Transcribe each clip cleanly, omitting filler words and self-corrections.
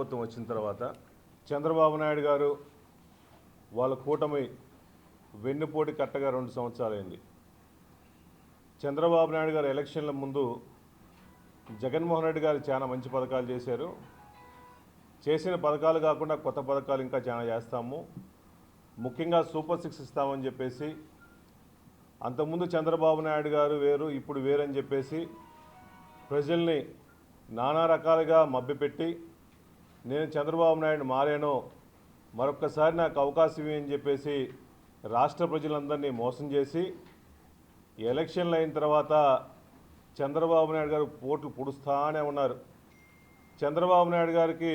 ప్రభుత్వం వచ్చిన తర్వాత చంద్రబాబు నాయుడు గారు వాళ్ళ కూటమి వెన్నుపోటు కట్టగా 2 సంవత్సరాలైంది. చంద్రబాబు నాయుడు గారు ఎలక్షన్ల ముందు జగన్మోహన్ రెడ్డి గారు చాలా మంచి పథకాలు చేశారు. చేసిన పథకాలు కాకుండా కొత్త పథకాలు ఇంకా చాలా చేస్తాము, ముఖ్యంగా సూపర్ 6 ఇస్తామని చెప్పేసి, అంతకుముందు చంద్రబాబు నాయుడు గారు వేరు ఇప్పుడు వేరని చెప్పేసి ప్రజల్ని నానా రకాలుగా మభ్యపెట్టి, నేను చంద్రబాబు నాయుడు మారాను, మరొక్కసారి నాకు అవకాశం ఇవ్వని చెప్పేసి రాష్ట్ర ప్రజలందరినీ మోసం చేసి ఎలక్షన్లు అయిన తర్వాత చంద్రబాబు నాయుడు గారు పోట్లు పొడుస్తానే ఉన్నారు. చంద్రబాబు నాయుడు గారికి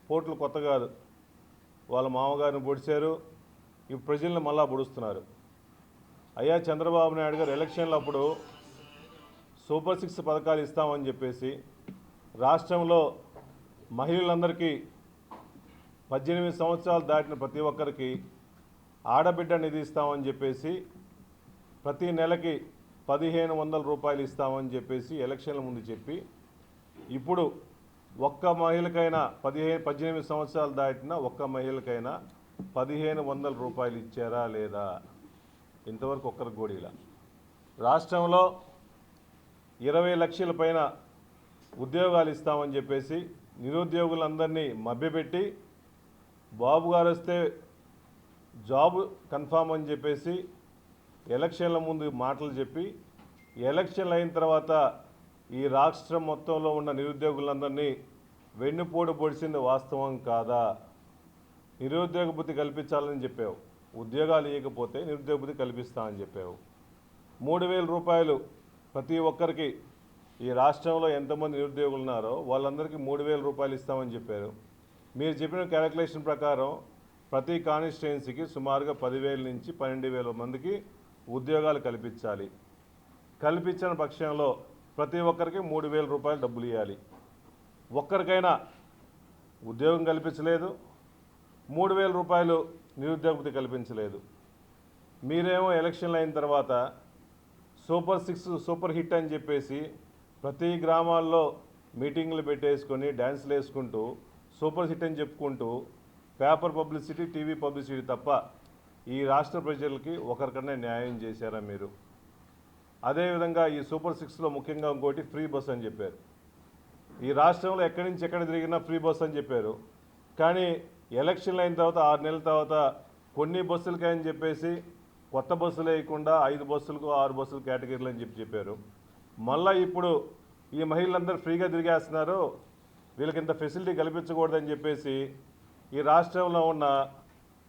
పోట్లు కొత్త కాదు, వాళ్ళ మామగారిని పొడిచారు, ఈ ప్రజల్ని మళ్ళా పొడుస్తున్నారు. అయ్యా చంద్రబాబు నాయుడు గారు ఎలక్షన్లప్పుడు సూపర్ 6 పథకాలు ఇస్తామని చెప్పేసి రాష్ట్రంలో మహిళలందరికీ 18 సంవత్సరాలు దాటిన ప్రతి ఒక్కరికి ఆడబిడ్డ నిధి ఇస్తామని చెప్పేసి ప్రతి నెలకి 1500 రూపాయలు ఇస్తామని చెప్పేసి ఎలక్షన్ల ముందు చెప్పి, ఇప్పుడు ఒక్క మహిళకైనా 18 సంవత్సరాలు దాటిన ఒక్క మహిళకైనా 1500 రూపాయలు ఇచ్చారా లేదా? ఇంతవరకు ఒక్కరికి కూడా ఇలా. రాష్ట్రంలో 20 లక్షల పైన ఉద్యోగాలు ఇస్తామని చెప్పేసి నిరుద్యోగులందరినీ మభ్యపెట్టి, బాబు గారు వస్తే జాబ్ కన్ఫామ్ అని చెప్పేసి ఎలక్షన్ల ముందు మాటలు చెప్పి, ఎలక్షన్లు అయిన తర్వాత ఈ రాష్ట్రం మొత్తంలో ఉన్న నిరుద్యోగులందరినీ వెన్నుపోటు పొడిచింది వాస్తవం కాదా? నిరుద్యోగ బుద్ధి కల్పించాలని చెప్పావు, ఉద్యోగాలు ఇవ్వకపోతే నిరుద్యోగ బుద్ధి కల్పిస్తామని చెప్పావు. 3000 రూపాయలు ప్రతి ఒక్కరికి, ఈ రాష్ట్రంలో ఎంతమంది నిరుద్యోగులు ఉన్నారో వాళ్ళందరికీ 3000 రూపాయలు ఇస్తామని చెప్పారు. మీరు చెప్పిన క్యాలిక్యులేషన్ ప్రకారం ప్రతి కాన్స్టిట్యుయెన్సీకి సుమారుగా 10,000 నుంచి 12,000 మందికి ఉద్యోగాలు కల్పించాలి. కల్పించిన పక్షంలో ప్రతి ఒక్కరికి 3,000 రూపాయలు డబ్బులు ఇవ్వాలి. ఒక్కరికైనా ఉద్యోగం కల్పించలేదు, 3,000 రూపాయలు నిరుద్యోగ కల్పించలేదు. మీరేమో ఎలక్షన్లు అయిన తర్వాత సూపర్ 6 సూపర్ హిట్ అని చెప్పేసి ప్రతి గ్రామాల్లో మీటింగ్లు పెట్టేసుకొని డ్యాన్స్లు వేసుకుంటూ సూపర్ హిట్ అని చెప్పుకుంటూ పేపర్ పబ్లిసిటీ, టీవీ పబ్లిసిటీ తప్ప ఈ రాష్ట్ర ప్రజలకి ఒకరికన్నా న్యాయం చేశారా మీరు? అదేవిధంగా ఈ సూపర్ 6లో ముఖ్యంగా ఇంకోటి ఫ్రీ బస్ అని చెప్పారు. ఈ రాష్ట్రంలో ఎక్కడి నుంచి ఎక్కడ తిరిగినా ఫ్రీ బస్ అని చెప్పారు. కానీ ఎలక్షన్లు అయిన తర్వాత 6 నెలల తర్వాత కొన్ని బస్సులకి అని చెప్పేసి కొత్త బస్సులు వేయకుండా 5 బస్సులకు 6 బస్సులు కేటగిరీలు అని చెప్పారు. మళ్ళీ ఇప్పుడు ఈ మహిళలందరూ ఫ్రీగా తిరిగేస్తున్నారు, వీళ్ళకి ఇంత ఫెసిలిటీ కల్పించకూడదని చెప్పేసి ఈ రాష్ట్రంలో ఉన్న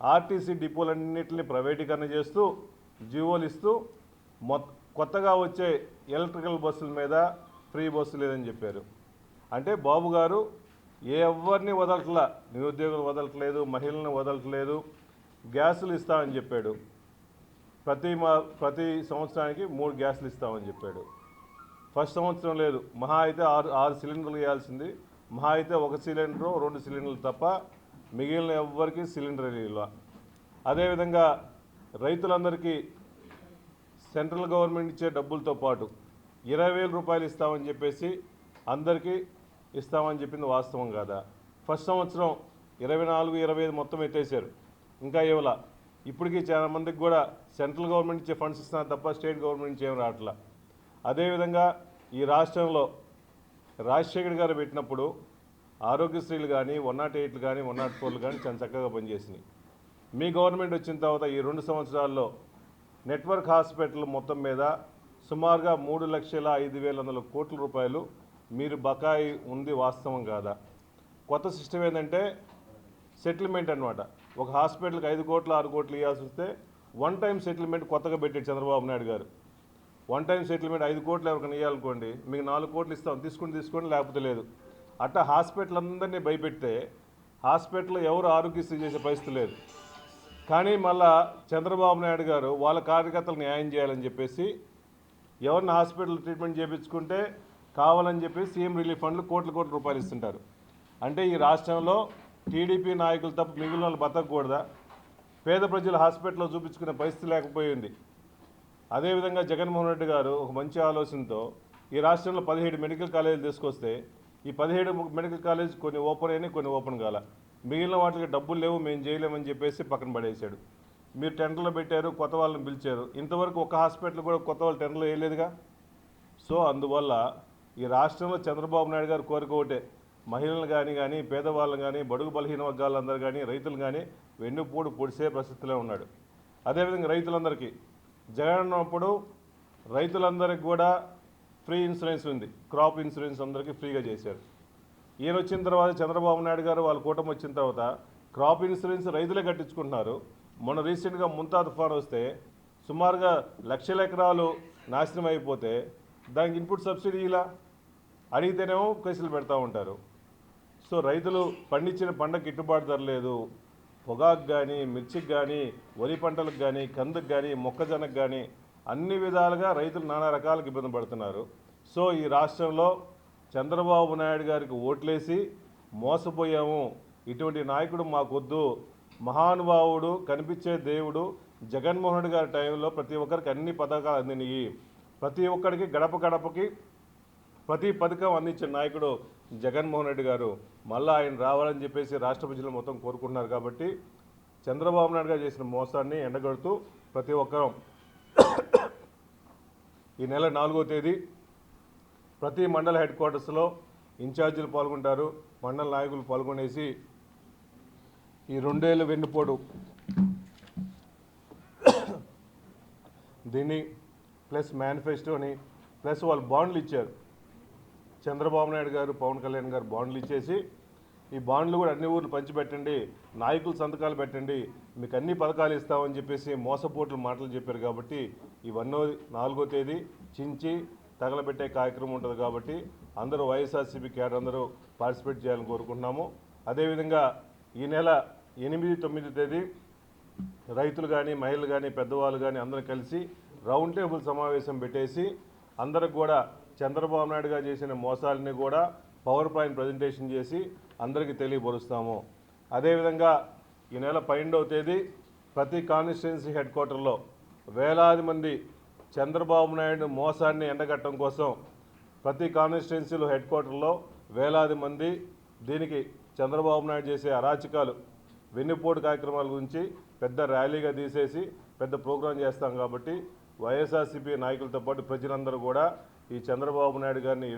ఆర్టీసీ డిపోలన్నింటినీ ప్రైవేటీకరణ చేస్తూ జీవోలు ఇస్తూ కొత్తగా వచ్చే ఎలక్ట్రికల్ బస్సుల మీద ఫ్రీ బస్సు లేదని చెప్పారు. అంటే బాబు గారు ఎవరిని వదలట్లా, నిరుద్యోగులు వదలట్లేదు, మహిళలను వదలట్లేదు, గ్యాసులు ఇస్తామని చెప్పాడు. ప్రతి సంవత్సరానికి 3 గ్యాసులు ఇస్తామని చెప్పాడు. ఫస్ట్ సంవత్సరం లేదు, మహా అయితే 6 సిలిండర్లు వేయాల్సింది, మహా అయితే 1 సిలిండరు 2 సిలిండర్లు తప్ప మిగిలిన ఎవ్వరికి సిలిండర్ ఇవ్వ. అదేవిధంగా రైతులందరికీ సెంట్రల్ గవర్నమెంట్ ఇచ్చే డబ్బులతో పాటు 20,000 రూపాయలు ఇస్తామని చెప్పేసి అందరికీ ఇస్తామని చెప్పింది వాస్తవం కాదా? ఫస్ట్ సంవత్సరం 24, 25 మొత్తం ఎత్తేసారు, ఇంకా ఇవ్వాల. ఇప్పటికీ చాలా మందికి కూడా సెంట్రల్ గవర్నమెంట్ ఇచ్చే ఫండ్స్ ఇస్తున్నారు తప్ప స్టేట్ గవర్నమెంట్ నుంచి ఏం రావట్లా. అదేవిధంగా ఈ రాష్ట్రంలో రాజశేఖర్ గారు పెట్టినప్పుడు ఆరోగ్యశ్రీలు కానీ 108లు కానీ 104లు కానీ చాలా చక్కగా పనిచేసినాయి. మీ గవర్నమెంట్ వచ్చిన తర్వాత ఈ 2 సంవత్సరాల్లో నెట్వర్క్ హాస్పిటల్ మొత్తం మీద సుమారుగా 3,05,100 కోట్ల రూపాయలు మీరు బకాయి ఉంది, వాస్తవం కాదా? కొత్త సిస్టమ్ ఏంటంటే సెటిల్మెంట్ అనమాట. ఒక హాస్పిటల్కి 5 కోట్లు 6 కోట్లు ఇవ్వాల్సి వస్తే 1 టైం సెటిల్మెంట్ కొత్తగా పెట్టాడు చంద్రబాబు నాయుడు గారు. 1 టైం సెటిల్మెంట్ 5 కోట్లు ఎవరికైనా ఇవ్వాలనుకోండి, మీకు 4 కోట్లు ఇస్తాం, తీసుకోండి లేకపోతే లేదు. అట్టా హాస్పిటల్ అందరినీ భయపెడితే హాస్పిటల్ ఎవరు ఆరోగ్యశ్రీ చేసే పరిస్థితి లేదు. కానీ మళ్ళా చంద్రబాబు నాయుడు గారు వాళ్ళ కార్యకర్తలు న్యాయం చేయాలని చెప్పేసి ఎవరిని హాస్పిటల్ ట్రీట్మెంట్ చేయించుకుంటే కావాలని చెప్పి సీఎం రిలీఫ్ ఫండ్లు కోట్ల రూపాయలు ఇస్తుంటారు. అంటే ఈ రాష్ట్రంలో టీడీపీ నాయకులు తప్ప మిగిలిన వాళ్ళు బతకూడదా? పేద ప్రజలు హాస్పిటల్లో చూపించుకునే పరిస్థితి లేకపోయింది. అదేవిధంగా జగన్మోహన్ రెడ్డి గారు ఒక మంచి ఆలోచనతో ఈ రాష్ట్రంలో 17 మెడికల్ కాలేజీలు తీసుకొస్తే ఈ 17 మెడికల్ కాలేజ్ కొన్ని ఓపెన్ అయినాయి, కొన్ని ఓపెన్ కాల. మిగిలిన వాటికి డబ్బులు లేవు, మేము చేయలేమని చెప్పేసి పక్కన పడేశాడు. మీరు టెండర్లు పెట్టారు, కొత్త వాళ్ళని పిలిచారు. ఇంతవరకు ఒక హాస్పిటల్ కూడా కొత్త వాళ్ళు టెండర్లు వేయలేదుగా. సో అందువల్ల ఈ రాష్ట్రంలో చంద్రబాబు నాయుడు గారు కోరిక ఒకటే, మహిళలు కానీ పేదవాళ్ళని కానీ బడుగు బలహీన వర్గాలందరూ కానీ రైతులు కానీ వెన్నుపూడు పొడిసే పరిస్థితిలో ఉన్నాడు. అదేవిధంగా రైతులందరికీ జగన్ ఉన్నప్పుడు రైతులందరికీ కూడా ఫ్రీ ఇన్సూరెన్స్ ఉంది, క్రాప్ ఇన్సూరెన్స్ అందరికీ ఫ్రీగా చేశారు. ఈయన వచ్చిన తర్వాత చంద్రబాబు నాయుడు గారు వాళ్ళ కూటమి వచ్చిన తర్వాత క్రాప్ ఇన్సూరెన్స్ రైతులే కట్టించుకుంటున్నారు. మొన్న రీసెంట్గా ముంతా తుఫాను వస్తే సుమారుగా లక్షల ఎకరాలు నాశనం అయిపోతే దానికి ఇన్పుట్ సబ్సిడీ ఇలా అడిగితేనేమో కేసులు పెడతా ఉంటారు. సో రైతులు పండించిన పంటకు గిట్టుబాటు ధర లేదు. పొగాకు కానీ, మిర్చికి కానీ, వరి పంటలకు కానీ, కందుకు కానీ, మొక్కజొన్నకు కానీ అన్ని విధాలుగా రైతులు నానా రకాలకు ఇబ్బంది పడుతున్నారు. సో ఈ రాష్ట్రంలో చంద్రబాబు నాయుడు గారికి ఓట్లేసి మోసపోయాము, ఇటువంటి నాయకుడు మాకొద్దు, మహానుభావుడు కనిపించే దేవుడు జగన్మోహన్ రెడ్డి గారి టైంలో ప్రతి ఒక్కరికి అన్ని పథకాలు అందినాయి, ప్రతి ఒక్కరికి గడప గడపకి ప్రతి పథకం అందించిన నాయకుడు జగన్మోహన్ రెడ్డి గారు. మళ్ళీ ఆయన రావాలని చెప్పేసి రాష్ట్ర ప్రజలు మొత్తం కోరుకుంటున్నారు. కాబట్టి చంద్రబాబు నాయుడు గారు చేసిన మోసాన్ని ఎండగడుతూ ప్రతి ఒక్కరం ఈ నెల 4వ తేదీ ప్రతి మండల హెడ్ క్వార్టర్స్లో ఇన్ఛార్జీలు పాల్గొంటారు, మండల నాయకులు పాల్గొనేసి ఈ 2 ఏళ్ళ వెన్నుపోడు దీన్ని ప్లస్ మేనిఫెస్టోని ప్లస్ వాళ్ళు బాండ్లు ఇచ్చారు. చంద్రబాబు నాయుడు గారు, పవన్ కళ్యాణ్ గారు బాండ్లు ఇచ్చేసి ఈ బాండ్లు కూడా అన్ని ఊర్లు పంచిపెట్టండి, నాయకులు సంతకాలు పెట్టండి, మీకు అన్ని పథకాలు ఇస్తామని చెప్పేసి మోసపోట్లు మాటలు చెప్పారు. కాబట్టి ఈ 4వ తేదీ చించి తగలబెట్టే కార్యక్రమం ఉంటుంది. కాబట్టి అందరూ వైఎస్ఆర్సీపీ క్యాడర్ అందరూ పార్టిసిపేట్ చేయాలని కోరుకుంటున్నాము. అదేవిధంగా ఈ నెల 8, 9 తేదీ రైతులు కానీ, మహిళలు కానీ, పెద్దవాళ్ళు కానీ అందరూ కలిసి రౌండ్ టేబుల్ సమావేశం పెట్టేసి అందరికి కూడా చంద్రబాబు నాయుడు గారు చేసిన మోసాలని కూడా పవర్ పాయింట్ ప్రజెంటేషన్ చేసి అందరికీ తెలియపరుస్తాము. అదేవిధంగా ఈ నెల 12వ తేదీ ప్రతి కాన్స్టిట్యున్సీ హెడ్ క్వార్టర్లో వేలాది మంది చంద్రబాబు నాయుడు మోసాన్ని ఎండగట్టడం కోసం ప్రతి కాన్స్టిట్యున్సీలో హెడ్ క్వార్టర్లో వేలాది మంది దీనికి చంద్రబాబు నాయుడు చేసే అరాచకాలు, వెన్నుపోటు కార్యక్రమాల గురించి పెద్ద ర్యాలీగా తీసేసి పెద్ద ప్రోగ్రాం చేస్తాం. కాబట్టి వైఎస్ఆర్సీపీ నాయకులతో పాటు ప్రజలందరూ కూడా ఈ చంద్రబాబు నాయుడు గారిని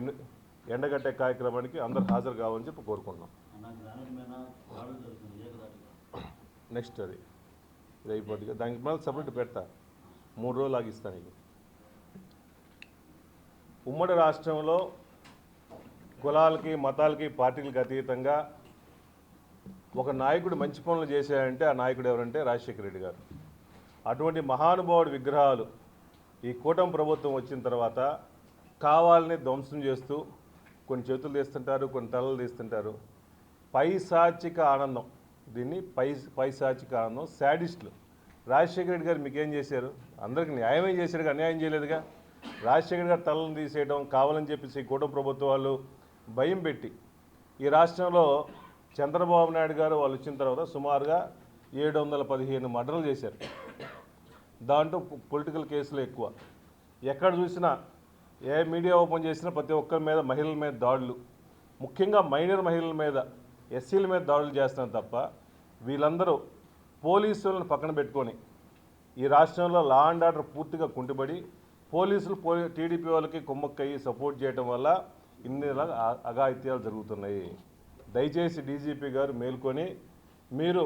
ఎండగట్టే కార్యక్రమానికి అందరూ హాజరు కావాలని చెప్పి కోరుకుంటున్నాం. నెక్స్ట్ ఇది అయిపోతుంది, దానికి మళ్ళీ సపరేట్ పెడతా, 3 రోజులు ఆగిస్తాను. ఇది ఉమ్మడి రాష్ట్రంలో కులాలకి, మతాలకి, పార్టీలకు అతీతంగా ఒక నాయకుడు మంచి పనులు చేశాడంటే ఆ నాయకుడు ఎవరంటే రాజశేఖర రెడ్డి గారు. అటువంటి మహానుభావుడి విగ్రహాలు ఈ కూటమి ప్రభుత్వం వచ్చిన తర్వాత కావాలని ధ్వంసం చేస్తూ కొన్ని చేతులు తీస్తుంటారు, కొన్ని తలలు తీస్తుంటారు. పైశాచిక ఆనందం, దీన్ని పైశాచిక ఆనందం. శాడిస్టులు. రాజశేఖర రెడ్డి గారు మీకేం చేశారు? అందరికీ న్యాయమే చేశాడుగా, అన్యాయం చేయలేదుగా. రాజశేఖర గారు తలను తీసేయడం కావాలని చెప్పేసి కూటమి ప్రభుత్వం వాళ్ళు భయం పెట్టి ఈ రాష్ట్రంలో చంద్రబాబు నాయుడు గారు వాళ్ళు వచ్చిన తర్వాత సుమారుగా 715 మర్డర్లు చేశారు. దాంట్లో పొలిటికల్ కేసులు ఎక్కువ. ఎక్కడ చూసినా, ఏ మీడియా ఓపెన్ చేసినా ప్రతి ఒక్కరి మీద, మహిళల మీద దాడులు, ముఖ్యంగా మైనర్ మహిళల మీద, ఎస్సీల మీద దాడులు చేస్తున్నారు తప్ప వీళ్ళందరూ పోలీసులను పక్కన పెట్టుకొని ఈ రాష్ట్రంలో లా అండ్ ఆర్డర్ పూర్తిగా కుంటుబడి పోలీసులు టీడీపీ వాళ్ళకి కుమ్మక్కయ్యి సపోర్ట్ చేయడం వల్ల ఇన్ని అఘాయిత్యాలు జరుగుతున్నాయి. దయచేసి డీజీపీ గారు మేల్కొని మీరు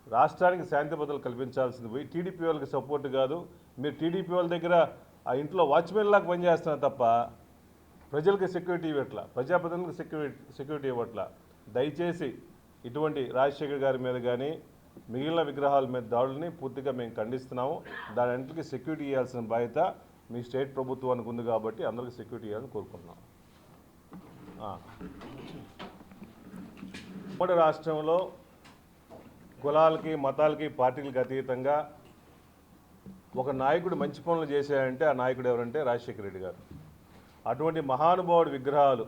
రాష్ట్రానికి శాంతి భద్రతలు కల్పించాల్సింది పోయి టీడీపీ వాళ్ళకి సపోర్ట్ కాదు, మీరు టీడీపీ వాళ్ళ దగ్గర ఆ ఇంట్లో వాచ్మెన్ లాగా పనిచేస్తున్నారు తప్ప ప్రజలకి సెక్యూరిటీ ఇవ్వట్లా, ప్రజాప్రతినిధులకు సెక్యూరిటీ ఇవ్వట్లా. దయచేసి ఇటువంటి రాజశేఖర్ గారి మీద కానీ మిగిలిన విగ్రహాల మీద దాడుల్ని పూర్తిగా మేము ఖండిస్తున్నాము. దాని అన్నింటికి సెక్యూరిటీ ఇవ్వాల్సిన బాధ్యత మీ స్టేట్ ప్రభుత్వానికి ఉంది. కాబట్టి అందరికీ సెక్యూరిటీ ఇవ్వాలని కోరుకుంటున్నాం. ఉమ్మడి రాష్ట్రంలో కులాలకి, మతాలకి, పార్టీలకు అతీతంగా ఒక నాయకుడు మంచి పనులు చేశాడంటే ఆ నాయకుడు ఎవరంటే రాజశేఖర రెడ్డి గారు. అటువంటి మహానుభావుడి విగ్రహాలు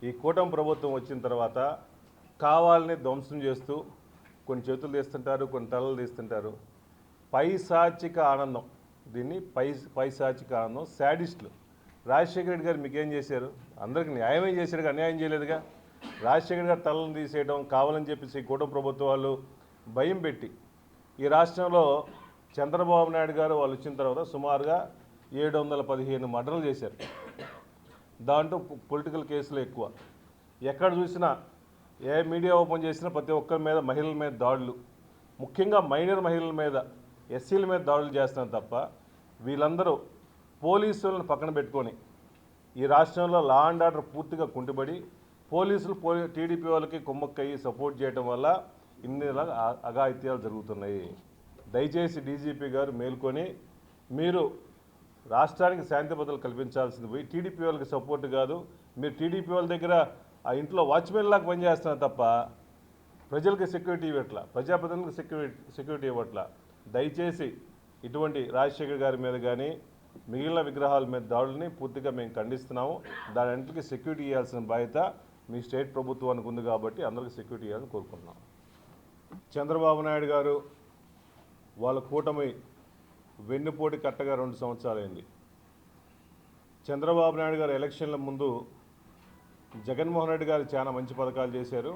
ఈ కూటమి ప్రభుత్వం వచ్చిన తర్వాత కావాలని ధ్వంసం చేస్తూ కొన్ని చేతులు తీస్తుంటారు, కొన్ని తలలు తీస్తుంటారు. పైశాచిక ఆనందం, దీన్ని పైశాచిక ఆనందం. శాడిస్టులు. రాజశేఖర రెడ్డి గారు మీకేం చేశారు? అందరికి న్యాయమే చేశాడుగా, అన్యాయం చేయలేదుగా. రాజశేఖర గారు తలను తీసేయడం కావాలని చెప్పేసి కూటమి ప్రభుత్వాలు భయం పెట్టి ఈ రాష్ట్రంలో చంద్రబాబు నాయుడు గారు వాళ్ళు వచ్చిన తర్వాత సుమారుగా 715 మర్డర్లు చేశారు. దాంట్లో పొలిటికల్ కేసులు ఎక్కువ. ఎక్కడ చూసినా ఏ మీడియా ఓపెన్ చేసినా ప్రతి ఒక్కరి మీద మహిళల మీద దాడులు, ముఖ్యంగా మైనర్ మహిళల మీద, ఎస్సీల మీద దాడులు చేస్తున్నారు తప్ప వీళ్ళందరూ పోలీసులను పక్కన పెట్టుకొని ఈ రాష్ట్రంలో లా అండ్ ఆర్డర్ పూర్తిగా కుంటుబడి పోలీసులు టీడీపీ వాళ్ళకి కుమ్మక్కయ్యి సపోర్ట్ చేయడం వల్ల ఇన్ని అఘాయిత్యాలు జరుగుతున్నాయి. దయచేసి డీజీపీ గారు మేల్కొని మీరు రాష్ట్రానికి శాంతి భద్రతలు కల్పించాల్సింది పోయి టీడీపీ వాళ్ళకి సపోర్ట్ కాదు, మీరు టీడీపీ వాళ్ళ దగ్గర ఆ ఇంట్లో వాచ్మెన్ లాగా పనిచేస్తున్నారు తప్ప ప్రజలకి సెక్యూరిటీ ఇవ్వట్లా, ప్రజాప్రతినిధులకు సెక్యూరిటీ ఇవ్వట్లా. దయచేసి ఇటువంటి రాజశేఖర్ గారి మీద కానీ మిగిలిన విగ్రహాల మీద దాడుల్ని పూర్తిగా మేము ఖండిస్తున్నాము. దాని అన్నింటికి సెక్యూరిటీ ఇవ్వాల్సిన బాధ్యత మీ స్టేట్ ప్రభుత్వానికి ఉంది కాబట్టి అందరికీ సెక్యూరిటీ ఇవ్వాలని కోరుకుంటున్నాం. చంద్రబాబు నాయుడు గారు వాళ్ళ కూటమి వెన్నుపోటు కట్టగా 2 సంవత్సరాలైంది. చంద్రబాబు నాయుడు గారు ఎలక్షన్ల ముందు జగన్మోహన్ రెడ్డి గారు చాలా మంచి పథకాలు చేశారు.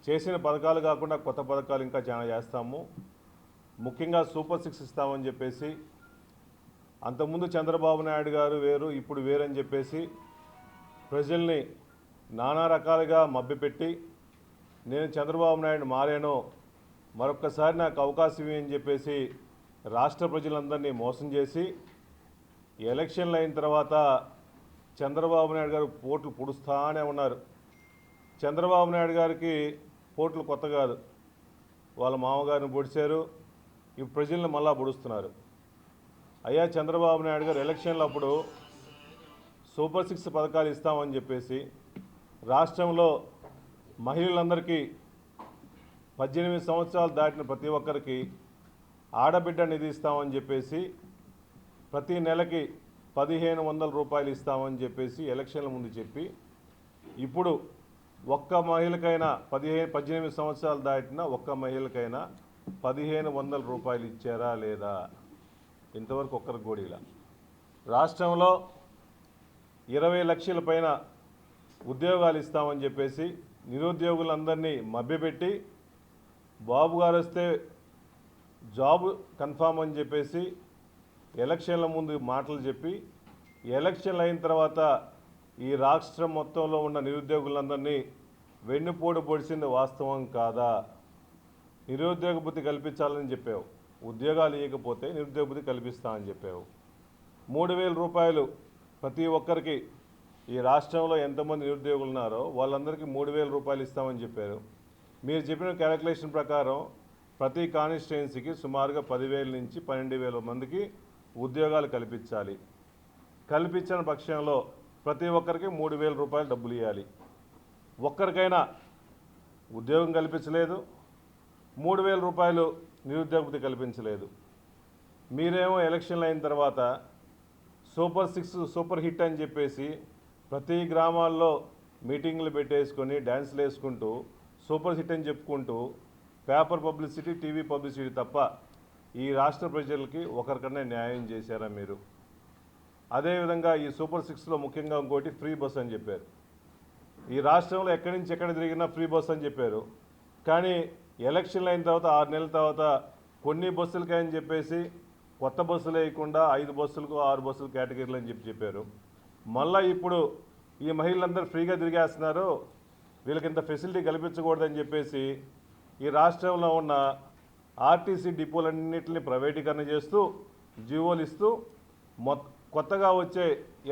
చేసిన పథకాలు కాకుండా కొత్త పథకాలు ఇంకా చాలా చేస్తాము. ముఖ్యంగా సూపర్ 6 ఇస్తామని చెప్పేసి, అంతకుముందు చంద్రబాబు నాయుడు గారు వేరు ఇప్పుడు వేరని చెప్పేసి ప్రజల్ని నానా రకాలుగా మభ్యపెట్టి నేను చంద్రబాబు నాయుడు మారాను, మరొక్కసారి నాకు అవకాశం అని చెప్పేసి రాష్ట్ర ప్రజలందరినీ మోసం చేసి ఎలక్షన్లు అయిన తర్వాత చంద్రబాబు నాయుడు గారు పోట్లు పొడుస్తానే ఉన్నారు. చంద్రబాబు నాయుడు గారికి పోట్లు కొత్త కాదు, వాళ్ళ మామగారిని పొడిచారు, ఈ ప్రజల్ని మళ్ళా పొడుస్తున్నారు. అయ్యా చంద్రబాబు నాయుడు గారు ఎలక్షన్లు అప్పుడు సూపర్ 6 పథకాలు ఇస్తామని చెప్పేసి రాష్ట్రంలో మహిళలందరికీ 18 సంవత్సరాలు దాటిన ప్రతి ఒక్కరికి ఆడబిడ్డ నిధి ఇస్తామని చెప్పేసి ప్రతి నెలకి 1500 రూపాయలు ఇస్తామని చెప్పేసి ఎలక్షన్ల ముందు చెప్పి ఇప్పుడు ఒక్క మహిళకైనా 18 సంవత్సరాలు దాటిన ఒక్క మహిళకైనా 1500 రూపాయలు ఇచ్చారా లేదా? ఇంతవరకు ఒక్కరికి కూడా ఇలా. రాష్ట్రంలో 20 లక్షల పైన ఉద్యోగాలు ఇస్తామని చెప్పేసి నిరుద్యోగులందరినీ మభ్యపెట్టి బాబు గారు వస్తే జాబ్ కన్ఫామ్ అని చెప్పేసి ఎలక్షన్ల ముందు మాటలు చెప్పి ఎలక్షన్లు అయిన తర్వాత ఈ రాష్ట్రం మొత్తంలో ఉన్న నిరుద్యోగులందరినీ వెన్నుపోటు పొడిచింది వాస్తవం కాదా? నిరుద్యోగ బుద్ధి కల్పించాలని చెప్పావు, ఉద్యోగాలు ఇవ్వకపోతే నిరుద్యోగ బుద్ధి కల్పిస్తామని చెప్పావు. 3000 రూపాయలు ప్రతి ఒక్కరికి, ఈ రాష్ట్రంలో ఎంతమంది నిరుద్యోగులు ఉన్నారో వాళ్ళందరికీ 3000 రూపాయలు ఇస్తామని చెప్పారు. మీరు చెప్పిన క్యాలిక్యులేషన్ ప్రకారం ప్రతి కాన్స్టిట్యుయెన్సీకి సుమారుగా 10,000 నుంచి 12,000 మందికి ఉద్యోగాలు కల్పించాలి. కల్పించిన పక్షంలో ప్రతి ఒక్కరికి 3,000 రూపాయలు డబ్బులు ఇవ్వాలి. ఒక్కరికైనా ఉద్యోగం కల్పించలేదు, 3,000 రూపాయలు నిరుద్యోగ కల్పించలేదు. మీరేమో ఎలక్షన్లు అయిన తర్వాత సూపర్ 6 సూపర్ హిట్ అని చెప్పేసి ప్రతి గ్రామాల్లో మీటింగ్లు పెట్టేసుకొని డ్యాన్స్లు వేసుకుంటూ సూపర్ హిట్ అని చెప్పుకుంటూ పేపర్ పబ్లిసిటీ, టీవీ పబ్లిసిటీ తప్ప ఈ రాష్ట్ర ప్రజలకి ఒకరికన్నా న్యాయం చేశారా మీరు? అదేవిధంగా ఈ సూపర్ 6లో ముఖ్యంగా ఇంకోటి ఫ్రీ బస్ అని చెప్పారు. ఈ రాష్ట్రంలో ఎక్కడి నుంచి ఎక్కడ తిరిగినా ఫ్రీ బస్ అని చెప్పారు. కానీ ఎలక్షన్లు అయిన తర్వాత 6 నెలల తర్వాత కొన్ని బస్సులకి అని చెప్పేసి కొత్త బస్సులు వేయకుండా 5 బస్సులకు 6 బస్సులు కేటగిరీలు అని చెప్పారు. మళ్ళీ ఇప్పుడు ఈ మహిళలందరూ ఫ్రీగా తిరిగేస్తున్నారు, వీళ్ళకి ఇంత ఫెసిలిటీ కల్పించకూడదని చెప్పేసి ఈ రాష్ట్రంలో ఉన్న ఆర్టీసీ డిపోలన్నింటినీ ప్రైవేటీకరణ చేస్తూ జీవోలు ఇస్తూ కొత్తగా వచ్చే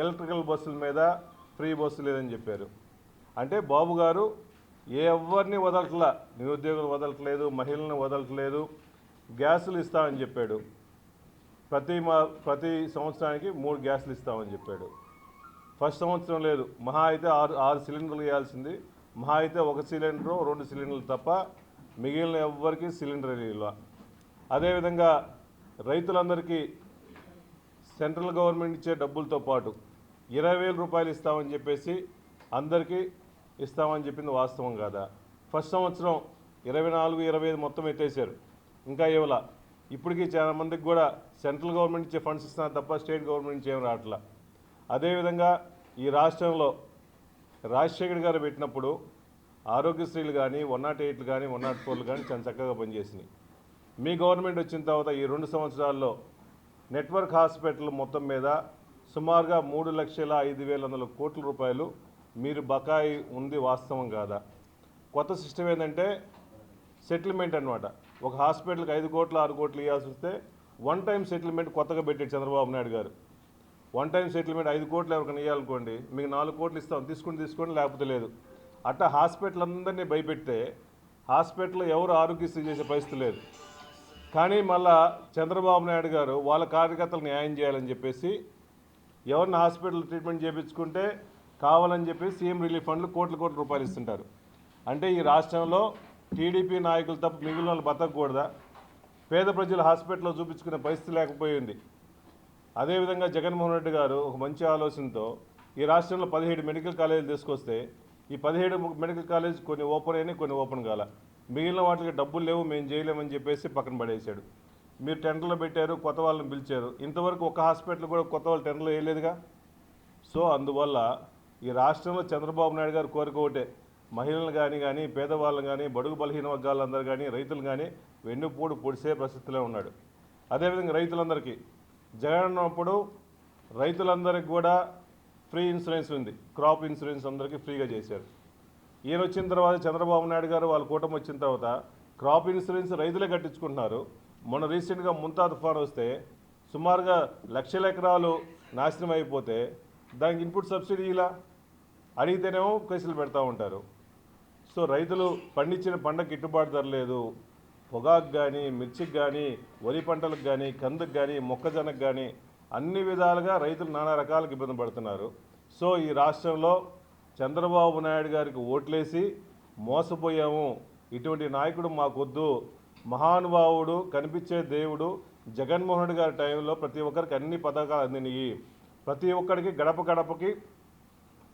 ఎలక్ట్రికల్ బస్సుల మీద ఫ్రీ బస్సు లేదని చెప్పారు. అంటే బాబు గారు ఎవరిని వదలట్లా, నిరుద్యోగులు వదలట్లేదు, మహిళలను వదలట్లేదు, గ్యాసులు ఇస్తామని చెప్పాడు. ప్రతి సంవత్సరానికి 3 గ్యాసులు ఇస్తామని చెప్పాడు. ఫస్ట్ సంవత్సరం లేదు, మహా అయితే 6 సిలిండర్లు వేయాల్సింది, మహా అయితే 1 సిలిండరు 2 సిలిండర్లు తప్ప మిగిలిన ఎవ్వరికి సిలిండర్ ఇవ్వ. అదేవిధంగా రైతులందరికీ సెంట్రల్ గవర్నమెంట్ ఇచ్చే డబ్బులతో పాటు 20,000 రూపాయలు ఇస్తామని చెప్పేసి అందరికీ ఇస్తామని చెప్పింది వాస్తవం కాదా? ఫస్ట్ సంవత్సరం 24, 25 మొత్తం ఎత్తేసారు, ఇంకా ఇవ్వాల. ఇప్పటికీ చాలా మందికి కూడా సెంట్రల్ గవర్నమెంట్ ఇచ్చే ఫండ్స్ ఇస్తున్నారు తప్ప స్టేట్ గవర్నమెంట్ నుంచి ఏం రావట్లా. అదేవిధంగా ఈ రాష్ట్రంలో రాజశేఖర్ గారు పెట్టినప్పుడు ఆరోగ్యశ్రీలు కానీ 108లు కానీ 104లు కానీ చాలా చక్కగా పనిచేసినాయి. మీ గవర్నమెంట్ వచ్చిన తర్వాత ఈ 2 సంవత్సరాల్లో నెట్వర్క్ హాస్పిటల్ మొత్తం మీద సుమారుగా 3,05,100 కోట్ల రూపాయలు మీరు బకాయి ఉంది, వాస్తవం కాదా? కొత్త సిస్టమ్ ఏంటంటే సెటిల్మెంట్ అనమాట. ఒక హాస్పిటల్కి 5 కోట్లు 6 కోట్లు ఇవ్వాల్సి వస్తే వన్ టైం సెటిల్మెంట్ కొత్తగా పెట్టాడు చంద్రబాబు నాయుడు గారు. వన్ టైం సెటిల్మెంట్ 5 కోట్లు ఎవరికైనా ఇవ్వాలనుకోండి, మీకు 4 కోట్లు ఇస్తాం, తీసుకోండి లేకపోతే లేదు. అట్టా హాస్పిటల్ అందరినీ భయపెడితే హాస్పిటల్ ఎవరు ఆరోగ్యశ్రీ చేసే పరిస్థితి లేదు. కానీ మళ్ళా చంద్రబాబు నాయుడు గారు వాళ్ళ కార్యకర్తలు న్యాయం చేయాలని చెప్పేసి ఎవరిని హాస్పిటల్ ట్రీట్మెంట్ చేయించుకుంటే కావాలని చెప్పి సీఎం రిలీఫ్ ఫండ్లు కోట్ల రూపాయలు ఇస్తుంటారు. అంటే ఈ రాష్ట్రంలో టీడీపీ నాయకులు తప్ప మిగిలిన వాళ్ళు బతకూడదా? పేద ప్రజలు హాస్పిటల్లో చూపించుకునే పరిస్థితి లేకపోయింది. అదేవిధంగా జగన్మోహన్ రెడ్డి గారు ఒక మంచి ఆలోచనతో ఈ రాష్ట్రంలో 17 మెడికల్ కాలేజీలు తీసుకొస్తే ఈ 17 మెడికల్ కాలేజ్ కొన్ని ఓపెన్ అయినాయి, కొన్ని ఓపెన్ కాల. మిగిలిన వాటికి డబ్బులు లేవు, మేము చేయలేమని చెప్పేసి పక్కన పడేశాడు. మీరు టెండర్లు పెట్టారు, కొత్త వాళ్ళని పిలిచారు, ఇంతవరకు ఒక హాస్పిటల్ కూడా కొత్త వాళ్ళు టెండర్లు వేయలేదుగా. సో అందువల్ల ఈ రాష్ట్రంలో చంద్రబాబు నాయుడు గారు కోరిక ఒకటే, మహిళలు కానీ పేదవాళ్ళని కానీ బడుగు బలహీన వర్గాలందరూ కానీ రైతులు కానీ వెన్నుపోటు పొడిసే పరిస్థితిలో ఉన్నాడు. అదేవిధంగా రైతులందరికీ జగన్ ఉన్నప్పుడు రైతులందరికీ కూడా ఫ్రీ ఇన్సూరెన్స్ ఉంది, క్రాప్ ఇన్సూరెన్స్ అందరికీ ఫ్రీగా చేశారు. ఈయన వచ్చిన తర్వాత చంద్రబాబు నాయుడు గారు వాళ్ళ కూటమి వచ్చిన తర్వాత క్రాప్ ఇన్సూరెన్స్ రైతులే కట్టించుకుంటున్నారు. మొన్న రీసెంట్గా ముంతా తుఫాను వస్తే సుమారుగా 1,00,000 ఎకరాలు నాశనం అయిపోతే దానికి ఇన్పుట్ సబ్సిడీ ఇలా అడిగితేనేమో కేసులు పెడతా ఉంటారు. సో రైతులు పండించిన పంటకు గిట్టుబాటు ధర లేదు. పొగాకు కానీ, మిర్చికి కానీ, వరి పంటలకు కానీ, కందుకు కానీ, మొక్కజొన్నకు కానీ అన్ని విధాలుగా రైతులు నానా రకాలకు ఇబ్బంది పడుతున్నారు. సో ఈ రాష్ట్రంలో చంద్రబాబు నాయుడు గారికి ఓట్లేసి మోసపోయాము, ఇటువంటి నాయకుడు మాకొద్దు, మహానుభావుడు కనిపించే దేవుడు జగన్మోహన్ రెడ్డి గారి టైంలో ప్రతి ఒక్కరికి అన్ని పథకాలు అందినాయి, ప్రతి ఒక్కరికి గడప గడపకి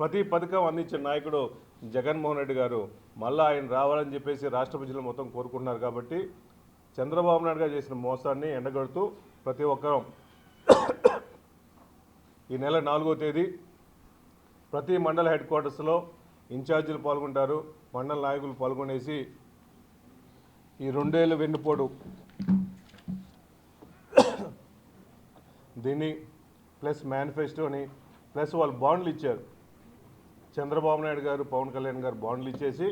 ప్రతి పథకం అందించిన నాయకుడు జగన్మోహన్ రెడ్డి గారు. మళ్ళీ ఆయన రావాలని చెప్పేసి రాష్ట్ర ప్రజలు మొత్తం కోరుకుంటున్నారు. కాబట్టి చంద్రబాబు నాయుడు గారు చేసిన మోసాన్ని ఎండగడుతూ ప్రతి ఒక్కరం ఈ నెల 4వ తేదీ ప్రతి మండల హెడ్ క్వార్టర్స్లో ఇన్ఛార్జీలు పాల్గొంటారు, మండల నాయకులు పాల్గొనేసి ఈ 2 ఏళ్ళ వెన్నుపోటు దీన్ని ప్లస్ మేనిఫెస్టోని ప్లస్ వాళ్ళు బాండ్లు ఇచ్చారు. చంద్రబాబు నాయుడు గారు, పవన్ కళ్యాణ్ గారు బాండ్లు ఇచ్చేసి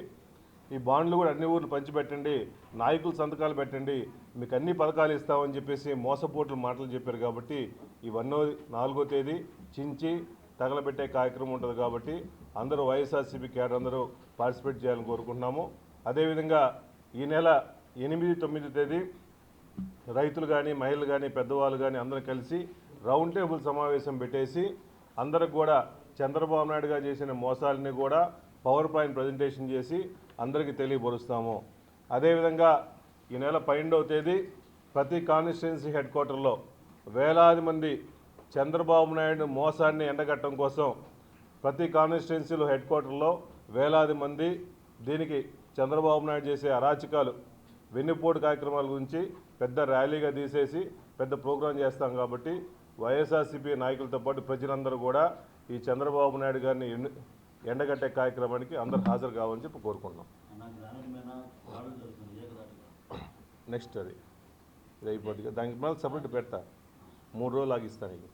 ఈ బాండ్లు కూడా అన్ని ఊర్లు పంచిపెట్టండి, నాయకులు సంతకాలు పెట్టండి, మీకు అన్ని పథకాలు ఇస్తామని చెప్పేసి మోసపోట్లు మాటలు చెప్పారు. కాబట్టి ఇవన్నీ 4వ తేదీ చించి తగలబెట్టే కార్యక్రమం ఉంటుంది. కాబట్టి అందరూ వైఎస్ఆర్సీపీ క్యాడర్ అందరూ పార్టిసిపేట్ చేయాలని కోరుకుంటున్నాము. అదేవిధంగా ఈ నెల 8, 9 తేదీ రైతులు కానీ, మహిళలు కానీ, పెద్దవాళ్ళు కానీ అందరూ కలిసి రౌండ్ టేబుల్ సమావేశం పెట్టేసి అందరికి కూడా చంద్రబాబు నాయుడు గారు చేసిన మోసాలని కూడా పవర్ పాయింట్ ప్రజెంటేషన్ చేసి అందరికీ తెలియపరుస్తాము. అదేవిధంగా ఈ నెల 12వ తేదీ ప్రతి కాన్స్టిట్యున్సీ హెడ్ క్వార్టర్లో వేలాది మంది చంద్రబాబు నాయుడు మోసాన్ని ఎండగట్టడం కోసం ప్రతి కాన్స్టిట్యున్సీలో హెడ్ క్వార్టర్లో వేలాది మంది దీనికి చంద్రబాబు నాయుడు చేసే అరాచకాలు, వెన్నుపోటు కార్యక్రమాల గురించి పెద్ద ర్యాలీగా తీసేసి పెద్ద ప్రోగ్రాం చేస్తాం. కాబట్టి వైఎస్ఆర్సీపీ నాయకులతో పాటు ప్రజలందరూ కూడా ఈ చంద్రబాబు నాయుడు గారిని ఎండగట్టే కార్యక్రమానికి అందరూ హాజరు కావాలని చెప్పి కోరుకుంటున్నాం. నెక్స్ట్ అది అయిపోద్ది, దానికి మళ్ళీ సపరేట్ పెడతా, 3 రోజులు ఆగిస్తాను.